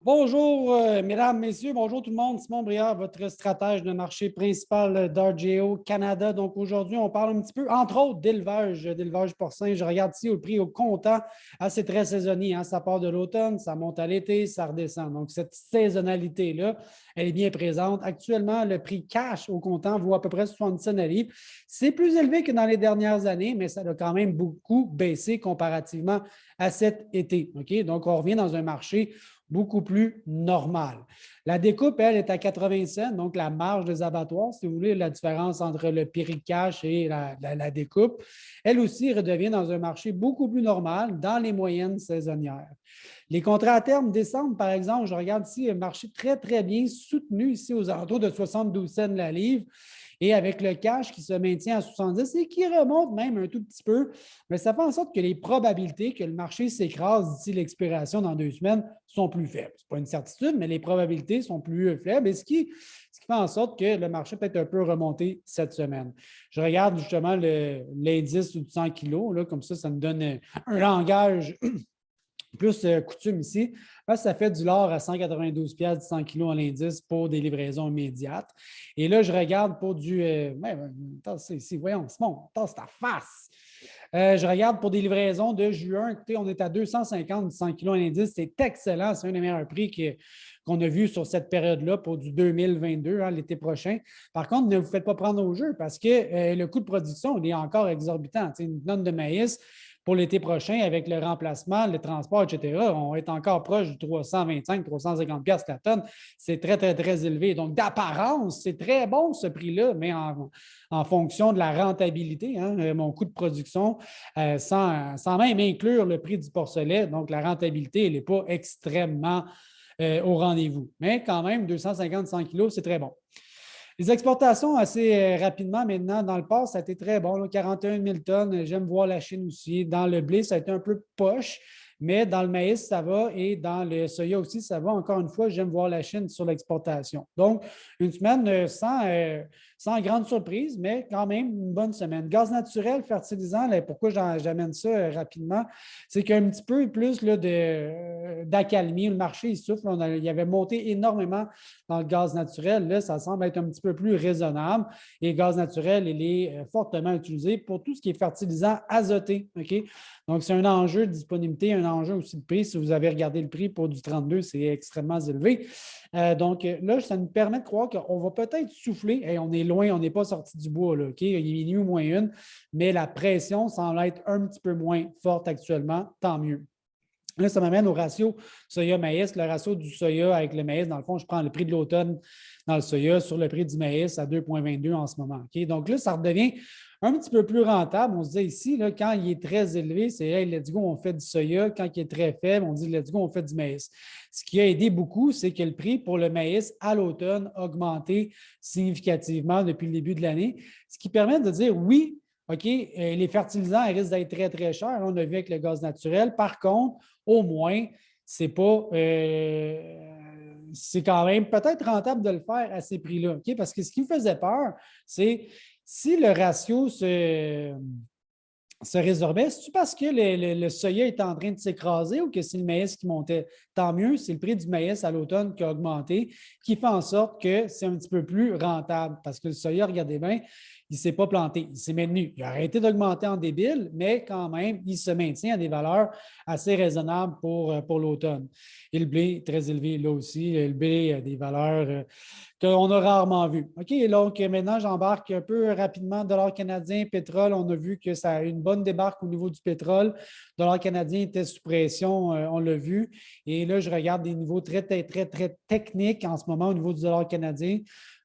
Bonjour, mesdames, messieurs, bonjour tout le monde. Simon Briard, votre stratège de marché principal d'RGO Canada. Donc aujourd'hui, on parle un petit peu, entre autres, d'élevage porcin. Je regarde ici au prix au comptant. Ah, c'est très saisonnier, hein. Ça part de l'automne, ça monte à l'été, ça redescend. Donc cette saisonnalité-là, elle est bien présente. Actuellement, le prix cash au comptant vaut à peu près 77 à livre. C'est plus élevé que dans les dernières années, mais ça a quand même beaucoup baissé comparativement à cet été. OK? Donc on revient dans un marché beaucoup plus normal. La découpe, elle, est à 80 cents, donc la marge des abattoirs, si vous voulez, la différence entre le prix cash et la découpe, elle aussi redevient dans un marché beaucoup plus normal dans les moyennes saisonnières. Les contrats à terme descendent, par exemple, je regarde ici un marché très, très bien soutenu ici aux alentours de 72 cents la livre. Et avec le cash qui se maintient à 70 et qui remonte même un tout petit peu, mais ça fait en sorte que les probabilités que le marché s'écrase d'ici l'expiration dans 2 semaines sont plus faibles. Ce n'est pas une certitude, mais les probabilités sont plus faibles, et ce qui fait en sorte que le marché peut être un peu remonté cette semaine. Je regarde justement l'indice du 100 kilos, là, comme ça me donne un langage plus coutume ici. Là, ça fait du lard à 192 du 100 kg à l'indice pour des livraisons immédiates. Et là, je regarde pour du... ici, voyons, Simon, tasse ta face. Je regarde pour des livraisons de juin. Écoutez, on est à 250 du 100 kg à l'indice. C'est excellent. C'est un des meilleurs prix qu'on a vu sur cette période-là pour du 2022, hein, l'été prochain. Par contre, ne vous faites pas prendre au jeu parce que le coût de production, il est encore exorbitant. Une tonne de maïs, pour l'été prochain, avec le remplacement, le transport, etc., on est encore proche du 325, 350 la tonne. C'est très, très, très élevé. Donc, d'apparence, c'est très bon ce prix-là, mais en fonction de la rentabilité, hein, mon coût de production, sans même inclure le prix du porcelet, donc la rentabilité, elle n'est pas extrêmement au rendez-vous. Mais quand même, 250-100 kilos, c'est très bon. Les exportations, assez rapidement maintenant, dans le port, ça a été très bon, là, 41 000 tonnes. J'aime voir la Chine aussi. Dans le blé, ça a été un peu poche, mais dans le maïs, ça va, et dans le soya aussi, ça va. Encore une fois, j'aime voir la Chine sur l'exportation. Donc, une semaine sans grande surprise, mais quand même une bonne semaine. Gaz naturel, fertilisant, là, pourquoi j'amène ça rapidement, c'est qu'il y a un petit peu plus d'accalmie. Le marché, il souffle. Il avait monté énormément dans le gaz naturel. Là, ça semble être un petit peu plus raisonnable. Et le gaz naturel, il est fortement utilisé pour tout ce qui est fertilisant azoté. OK? Donc, c'est un enjeu de disponibilité, un enjeu aussi de prix. Si vous avez regardé le prix pour du 32, c'est extrêmement élevé. Donc, là, ça nous permet de croire qu'on va peut-être souffler. Hey, on est loin, on n'est pas sorti du bois. Là, OK? Il est minuit ou moins une, mais la pression semble être un petit peu moins forte actuellement. Tant mieux. Là, ça m'amène au ratio soya-maïs. Le ratio du soya avec le maïs, dans le fond, je prends le prix de l'automne dans le soya sur le prix du maïs à 2,22 en ce moment. Okay? Donc là, ça redevient un petit peu plus rentable. On se dit ici, là, quand il est très élevé, c'est hey, let's go, on fait du soya. Quand il est très faible, on dit let's go, on fait du maïs. Ce qui a aidé beaucoup, c'est que le prix pour le maïs à l'automne a augmenté significativement depuis le début de l'année, ce qui permet de dire oui, OK, les fertilisants risquent d'être très, très chers. On a vu avec le gaz naturel. Par contre, au moins, c'est pas. C'est quand même peut-être rentable de le faire à ces prix-là. OK? Parce que ce qui me faisait peur, c'est si le ratio se résorbait, c'est-tu parce que le soya est en train de s'écraser ou que c'est le maïs qui montait? Tant mieux, c'est le prix du maïs à l'automne qui a augmenté, qui fait en sorte que c'est un petit peu plus rentable. Parce que le soya, regardez bien, il ne s'est pas planté, il s'est maintenu. Il a arrêté d'augmenter en débile, mais quand même, il se maintient à des valeurs assez raisonnables pour l'automne. Et le blé, très élevé là aussi. Le blé a des valeurs qu'on a rarement vues. OK, donc maintenant, j'embarque un peu rapidement. Dollar canadien, pétrole, on a vu que ça a eu une bonne débarque au niveau du pétrole. Dollar canadien était sous pression, on l'a vu. Et là, je regarde des niveaux très, très, très, très techniques en ce moment au niveau du dollar canadien.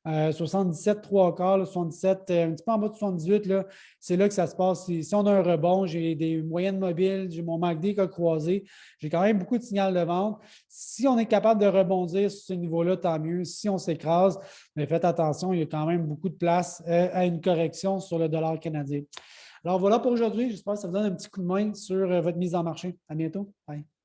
77, 3 quarts, 77, un petit peu en bas de 78, c'est là que ça se passe. Si on a un rebond, j'ai des moyennes mobiles, j'ai mon MACD qui a croisé, j'ai quand même beaucoup de signal de vente. Si on est capable de rebondir sur ce niveau-là, tant mieux. Si on s'écrase, mais faites attention, il y a quand même beaucoup de place à une correction sur le dollar canadien. Alors voilà pour aujourd'hui. J'espère que ça vous donne un petit coup de main sur votre mise en marché. À bientôt. Bye.